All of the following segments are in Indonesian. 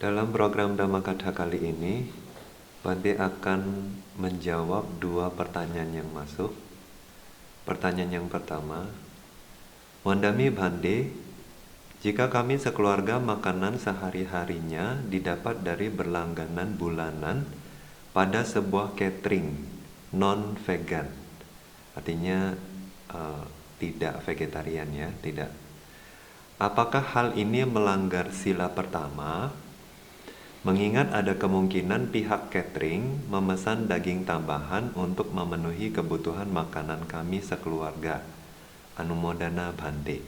Dalam program Dhammakatha kali ini, Bante akan menjawab dua pertanyaan yang masuk. Pertanyaan yang pertama, Wandami Bante, jika kami sekeluarga makanan sehari-harinya didapat dari berlangganan bulanan pada sebuah catering non-vegan, artinya tidak vegetarian ya, tidak. Apakah hal ini melanggar sila pertama? Mengingat ada kemungkinan pihak catering memesan daging tambahan untuk memenuhi kebutuhan makanan kami sekeluarga. Anumodana Bante.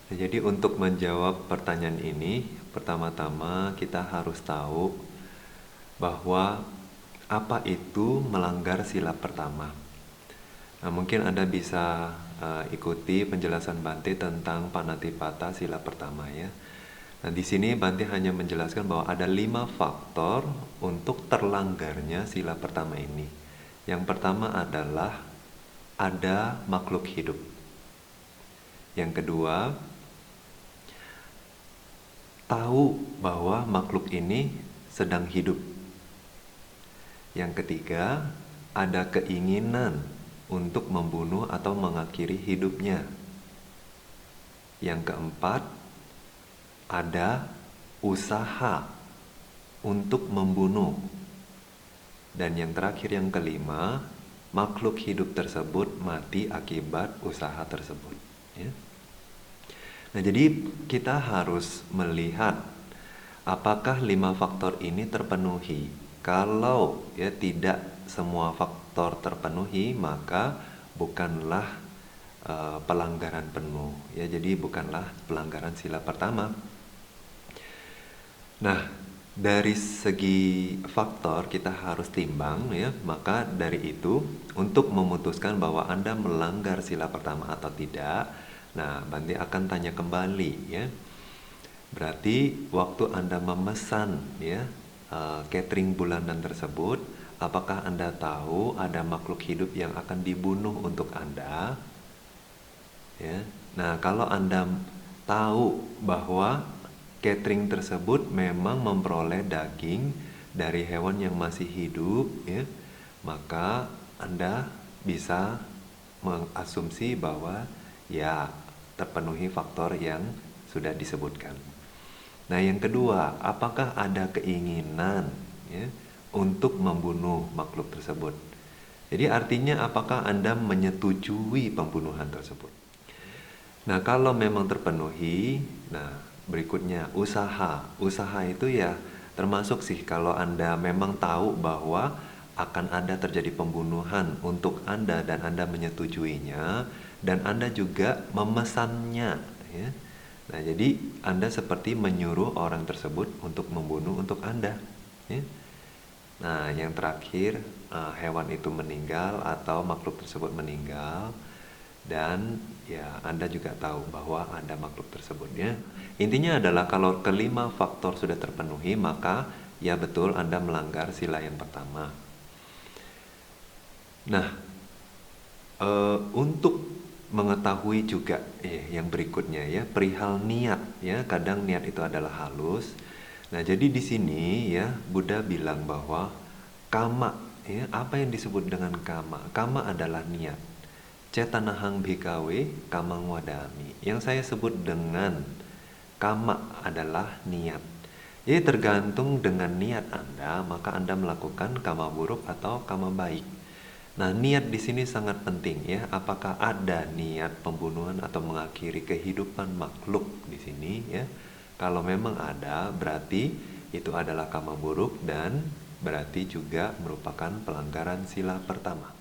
Nah, jadi untuk menjawab pertanyaan ini, pertama-tama kita harus tahu bahwa apa itu melanggar sila pertama. Nah, mungkin Anda bisa ikuti penjelasan Bante tentang Panatipata sila pertama ya. Nah, di sini Bante hanya menjelaskan bahwa ada 5 faktor untuk terlanggarnya sila pertama ini. Yang pertama adalah ada makhluk hidup. Yang kedua, tahu bahwa makhluk ini sedang hidup. Yang ketiga, ada keinginan untuk membunuh atau mengakhiri hidupnya. Yang keempat, ada usaha untuk membunuh. Dan yang terakhir, yang kelima, makhluk hidup tersebut mati akibat usaha tersebut ya. Nah, jadi kita harus melihat apakah 5 faktor ini terpenuhi. Kalau ya tidak semua faktor terpenuhi, maka bukanlah pelanggaran penuh ya, jadi bukanlah pelanggaran sila pertama. Nah, dari segi faktor kita harus timbang ya, maka dari itu untuk memutuskan bahwa Anda melanggar sila pertama atau tidak, nah Bante akan tanya kembali ya. Berarti waktu Anda memesan ya catering bulanan tersebut, apakah Anda tahu ada makhluk hidup yang akan dibunuh untuk Anda? Ya. Nah, kalau Anda tahu bahwa catering tersebut memang memperoleh daging dari hewan yang masih hidup ya, maka Anda bisa mengasumsi bahwa ya terpenuhi faktor yang sudah disebutkan. Nah, yang kedua, apakah ada keinginan ya untuk membunuh makhluk tersebut? Jadi artinya apakah Anda menyetujui pembunuhan tersebut? Nah, kalau memang terpenuhi, nah berikutnya usaha. Usaha itu ya termasuk sih kalau Anda memang tahu bahwa akan ada terjadi pembunuhan untuk Anda dan Anda menyetujuinya dan Anda juga memesannya ya. Nah, jadi Anda seperti menyuruh orang tersebut untuk membunuh untuk Anda ya. Nah, yang terakhir hewan itu meninggal atau makhluk tersebut meninggal dan ya Anda juga tahu bahwa ada makhluk tersebut ya. Intinya adalah kalau kelima faktor sudah terpenuhi, maka ya betul Anda melanggar sila yang pertama. Nah, untuk mengetahui juga yang berikutnya ya, perihal niat ya, kadang niat itu adalah halus. Nah, jadi di sini ya Buddha bilang bahwa kama ya, apa yang disebut dengan kama? Kama adalah niat. Cetanahang bhikawe kamang wadami. Yang saya sebut dengan kama adalah niat. Jadi tergantung dengan niat Anda, maka Anda melakukan kama buruk atau kama baik. Nah, niat di sini sangat penting ya. Apakah ada niat pembunuhan atau mengakhiri kehidupan makhluk di sini ya? Kalau memang ada, berarti itu adalah kama buruk dan berarti juga merupakan pelanggaran sila pertama.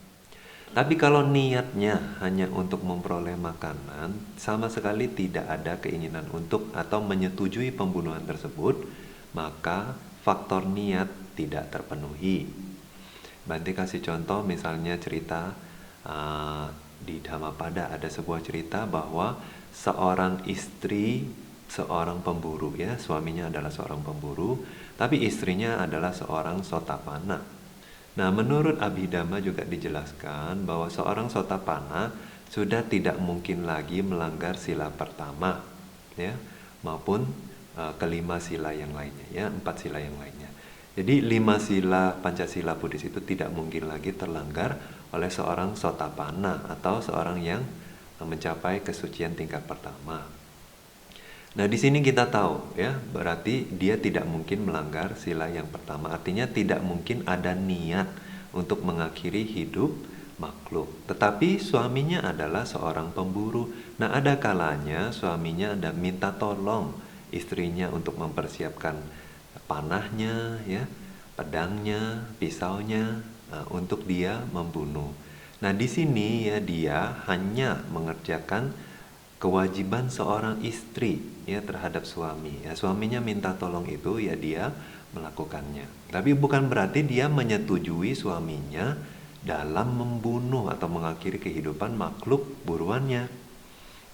Tapi kalau niatnya hanya untuk memperoleh makanan, sama sekali tidak ada keinginan untuk atau menyetujui pembunuhan tersebut, maka faktor niat tidak terpenuhi. Bante kasih contoh misalnya cerita di Dhammapada ada sebuah cerita bahwa seorang istri seorang pemburu ya, suaminya adalah seorang pemburu, tapi istrinya adalah seorang sotapana. Nah, menurut Abhidhamma juga dijelaskan bahwa seorang sotapana sudah tidak mungkin lagi melanggar sila pertama ya, maupun kelima sila yang lainnya, ya, 4 sila yang lainnya. Jadi 5 sila Pancasila Buddhis itu tidak mungkin lagi terlanggar oleh seorang Sotapanna atau seorang yang mencapai kesucian tingkat pertama. Nah, di sini kita tahu, ya, berarti dia tidak mungkin melanggar sila yang pertama. Artinya tidak mungkin ada niat untuk mengakhiri hidup makhluk. Tetapi suaminya adalah seorang pemburu. Nah, ada kalanya suaminya ada minta tolong istrinya untuk mempersiapkan panahnya, ya, pedangnya, pisaunya, untuk dia membunuh. Nah, di sini ya dia hanya mengerjakan kewajiban seorang istri, ya, terhadap suami. Ya, suaminya minta tolong itu, ya, dia melakukannya. Tapi bukan berarti dia menyetujui suaminya dalam membunuh atau mengakhiri kehidupan makhluk buruannya.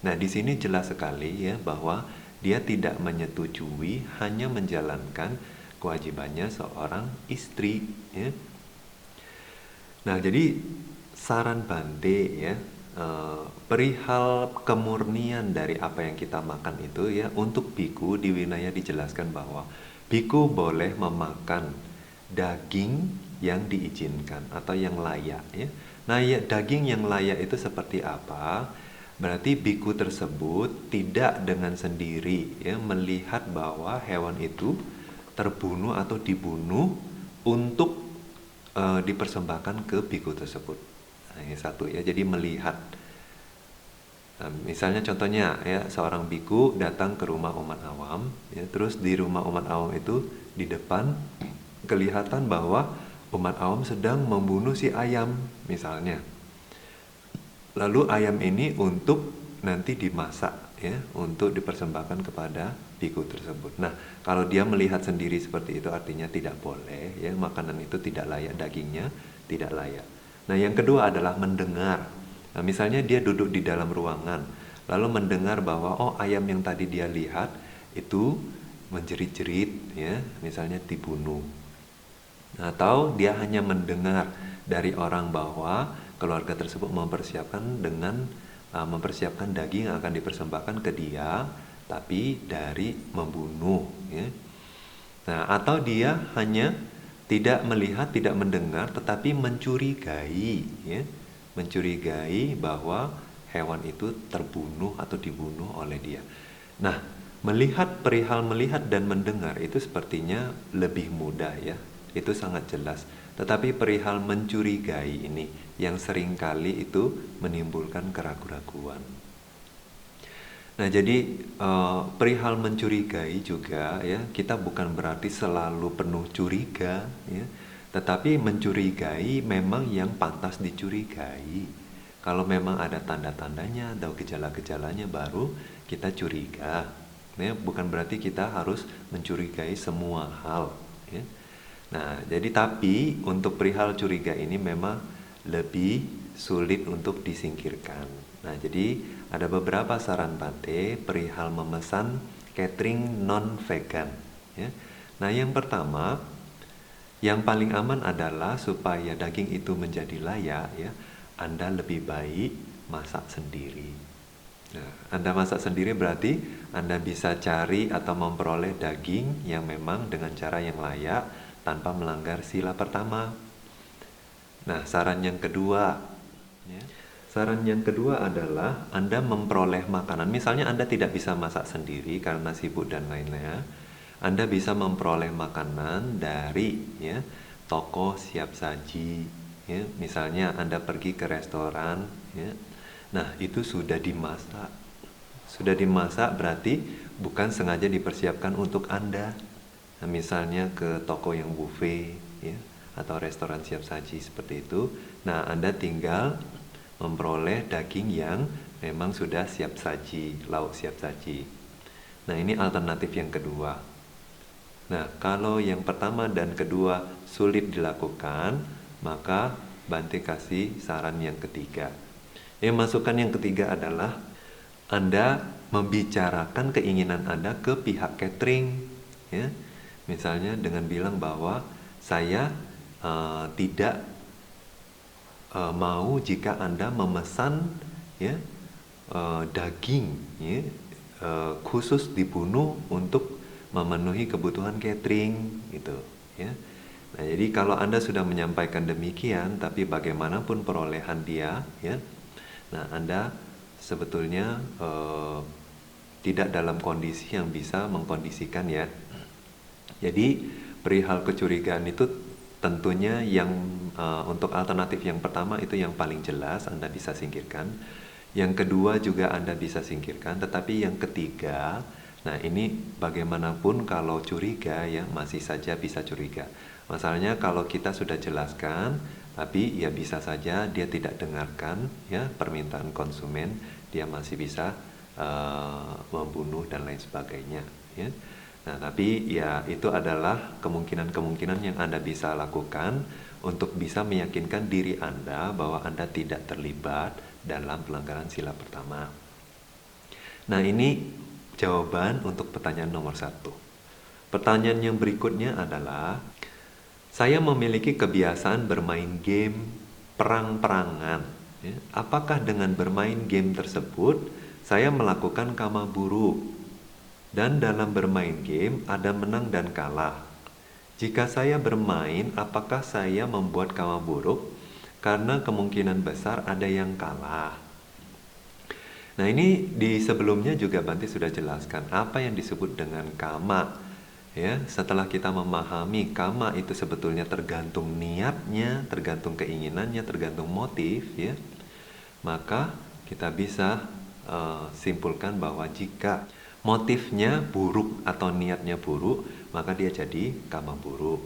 Nah, di sini jelas sekali, ya, bahwa dia tidak menyetujui, hanya menjalankan kewajibannya seorang istri, ya. Nah, jadi saran Bante, ya, perihal kemurnian dari apa yang kita makan itu, ya, untuk biku di Winaya dijelaskan bahwa biku boleh memakan daging yang diizinkan atau yang layak, ya. Nah, ya, daging yang layak itu seperti apa? Berarti biku tersebut tidak dengan sendiri, ya, melihat bahwa hewan itu terbunuh atau dibunuh untuk dipersembahkan ke biku tersebut. Nah, ini satu, ya. Jadi melihat, misalnya contohnya, ya, seorang biku datang ke rumah umat awam, ya, terus di rumah umat awam itu di depan kelihatan bahwa umat awam sedang membunuh si ayam misalnya. Lalu ayam ini untuk nanti dimasak, ya, untuk dipersembahkan kepada biku tersebut. Nah, kalau dia melihat sendiri seperti itu artinya tidak boleh, ya, makanan itu tidak layak, dagingnya tidak layak. Nah, yang kedua adalah mendengar. Nah, misalnya dia duduk di dalam ruangan, lalu mendengar bahwa oh, ayam yang tadi dia lihat itu menjerit-jerit, ya, misalnya dibunuh. Atau dia hanya mendengar dari orang bahwa keluarga tersebut mempersiapkan daging yang akan dipersembahkan ke dia, tapi dari membunuh, ya. Nah, atau dia hanya tidak melihat, tidak mendengar, tetapi mencurigai, ya, mencurigai bahwa hewan itu terbunuh atau dibunuh oleh dia. Nah, perihal melihat dan mendengar itu sepertinya lebih mudah, ya, itu sangat jelas. Tetapi perihal mencurigai ini yang seringkali itu menimbulkan keraguan-raguan. Nah, jadi perihal mencurigai juga, ya, kita bukan berarti selalu penuh curiga, ya, tetapi mencurigai memang yang pantas dicurigai. Kalau memang ada tanda-tandanya atau gejala-gejalanya baru kita curiga, ya, bukan berarti kita harus mencurigai semua hal, ya. Nah, jadi tapi untuk perihal curiga ini memang lebih sulit untuk disingkirkan. Nah, jadi ada beberapa saran Bante perihal memesan catering non-vegan, ya. Nah, yang pertama, yang paling aman adalah supaya daging itu menjadi layak, ya, Anda lebih baik masak sendiri. Nah, Anda masak sendiri berarti Anda bisa cari atau memperoleh daging yang memang dengan cara yang layak tanpa melanggar sila pertama. Nah, saran yang kedua, ya. Saran yang kedua adalah Anda memperoleh makanan. Misalnya Anda tidak bisa masak sendiri karena sibuk dan lain-lainnya. Anda bisa memperoleh makanan dari, ya, toko siap saji, ya. Misalnya Anda pergi ke restoran, ya. Nah, itu sudah dimasak. Sudah dimasak berarti bukan sengaja dipersiapkan untuk Anda. Nah, misalnya ke toko yang buffet, ya, atau restoran siap saji seperti itu. Nah, Anda tinggal memperoleh daging yang memang sudah siap saji, lauk siap saji. Nah, ini alternatif yang kedua. Nah, kalau yang pertama dan kedua sulit dilakukan, maka Bante kasih saran yang ketiga. Yang masukan yang ketiga adalah Anda membicarakan keinginan Anda ke pihak catering, ya. Misalnya dengan bilang bahwa saya tidak mau jika Anda memesan, daging, ya, khusus dibunuh untuk memenuhi kebutuhan catering gitu ya. Nah, jadi kalau Anda sudah menyampaikan demikian, tapi bagaimanapun perolehan dia ya, nah Anda sebetulnya tidak dalam kondisi yang bisa mengkondisikan ya. Jadi perihal kecurigaan itu tentunya yang untuk alternatif yang pertama itu yang paling jelas Anda bisa singkirkan. Yang kedua juga Anda bisa singkirkan, tetapi yang ketiga, nah ini bagaimanapun kalau curiga ya masih saja bisa curiga. Masalahnya kalau kita sudah jelaskan, tapi ya bisa saja dia tidak dengarkan ya permintaan konsumen, dia masih bisa membunuh dan lain sebagainya ya. Nah, tapi ya itu adalah kemungkinan-kemungkinan yang Anda bisa lakukan untuk bisa meyakinkan diri Anda bahwa Anda tidak terlibat dalam pelanggaran sila pertama. Nah, ini jawaban untuk pertanyaan nomor 1. Pertanyaan yang berikutnya adalah, saya memiliki kebiasaan bermain game perang-perangan. Ya. Apakah dengan bermain game tersebut, saya melakukan kama buruk? Dan dalam bermain game ada menang dan kalah. Jika saya bermain, apakah saya membuat kama buruk? Karena kemungkinan besar ada yang kalah. Nah, ini di sebelumnya juga Bante sudah jelaskan apa yang disebut dengan kama. Ya, setelah kita memahami kama itu sebetulnya tergantung niatnya, tergantung keinginannya, tergantung motif ya. Maka kita bisa simpulkan bahwa jika motifnya buruk atau niatnya buruk, maka dia jadi kama buruk.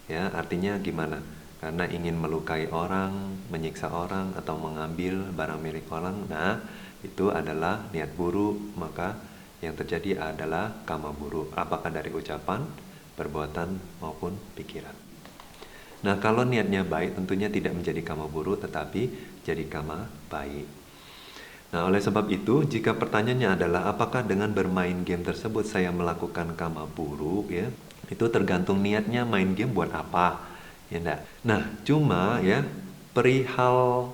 Ya, artinya gimana? Karena ingin melukai orang, menyiksa orang, atau mengambil barang milik orang, nah itu adalah niat buruk, maka yang terjadi adalah kama buruk, apakah dari ucapan, perbuatan, maupun pikiran. Nah, kalau niatnya baik tentunya tidak menjadi kama buruk, tetapi jadi kama baik. Nah, oleh sebab itu, jika pertanyaannya adalah apakah dengan bermain game tersebut saya melakukan kama buruk ya, itu tergantung niatnya main game buat apa. Ya enggak? Nah, cuma ya perihal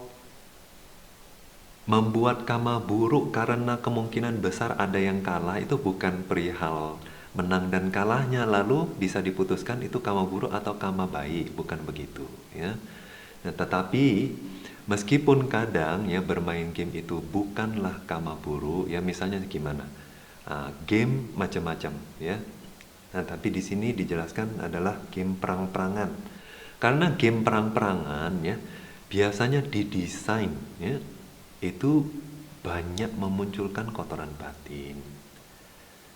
membuat kama buruk karena kemungkinan besar ada yang kalah itu bukan perihal menang dan kalahnya lalu bisa diputuskan itu kama buruk atau kama baik, bukan begitu ya. Nah, tetapi meskipun kadang ya bermain game itu bukanlah kama buruk ya, misalnya gimana? Game macam-macam ya. Nah, tapi di sini dijelaskan adalah game perang-perangan. Karena game perang-perangan ya biasanya didesain ya itu banyak memunculkan kotoran batin.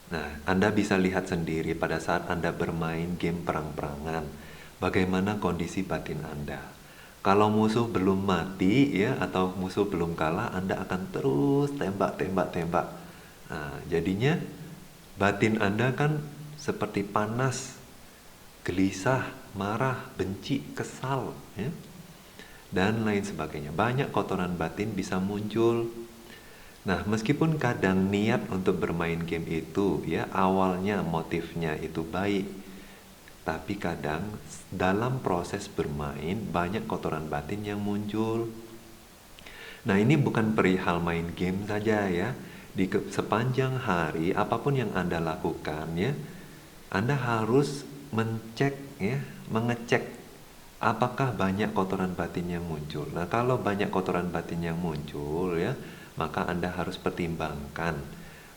Nah, Anda bisa lihat sendiri pada saat Anda bermain game perang-perangan bagaimana kondisi batin Anda. Kalau musuh belum mati ya atau musuh belum kalah, Anda akan terus tembak. Nah, jadinya batin Anda kan seperti panas, gelisah, marah, benci, kesal ya. Dan lain sebagainya. Banyak kotoran batin bisa muncul. Nah, meskipun kadang niat untuk bermain game itu ya awalnya motifnya itu baik, tapi kadang dalam proses bermain banyak kotoran batin yang muncul. Nah, ini bukan perihal main game saja ya. Di sepanjang hari apapun yang Anda lakukan ya, Anda harus mengecek apakah banyak kotoran batin yang muncul. Nah, kalau banyak kotoran batin yang muncul ya, maka Anda harus pertimbangkan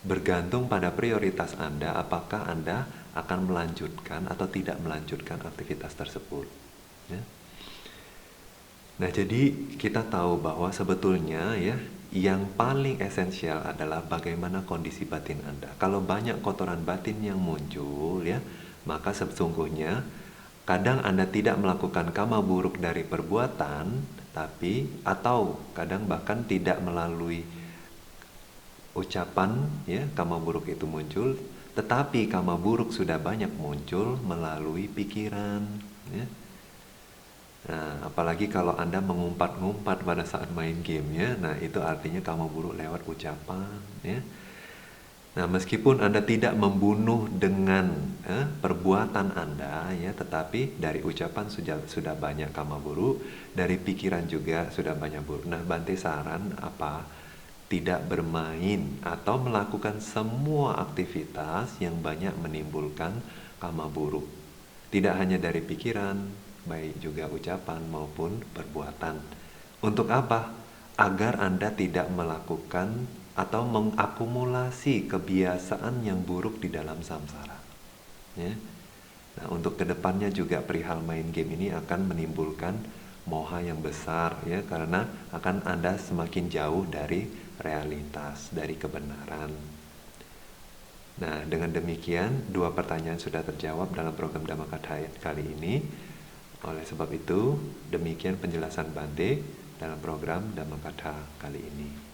bergantung pada prioritas Anda apakah Anda akan melanjutkan atau tidak melanjutkan aktivitas tersebut ya. Nah, jadi kita tahu bahwa sebetulnya ya yang paling esensial adalah bagaimana kondisi batin Anda. Kalau banyak kotoran batin yang muncul ya, maka sesungguhnya kadang Anda tidak melakukan kama buruk dari perbuatan, tapi atau kadang bahkan tidak melalui ucapan ya kama buruk itu muncul, tetapi kama buruk sudah banyak muncul melalui pikiran ya. Nah, apalagi kalau Anda mengumpat-ngumpat pada saat main game ya, nah itu artinya kama buruk lewat ucapan ya. Nah, meskipun Anda tidak membunuh dengan perbuatan Anda ya, tetapi dari ucapan sudah banyak kama buruk, dari pikiran juga sudah banyak buruk. Nah, Bante saran apa? tidak bermain atau melakukan semua aktivitas yang banyak menimbulkan karma buruk. Tidak hanya dari pikiran, baik juga ucapan maupun perbuatan. Untuk apa? Agar Anda tidak melakukan atau mengakumulasi kebiasaan yang buruk di dalam samsara. Ya. Nah, untuk kedepannya juga perihal main game ini akan menimbulkan moha yang besar, ya, karena akan Anda semakin jauh dari realitas, dari kebenaran. Nah, dengan demikian, dua pertanyaan sudah terjawab dalam program Dhammakatha kali ini. Oleh sebab itu, demikian penjelasan Bante dalam program Dhammakatha kali ini.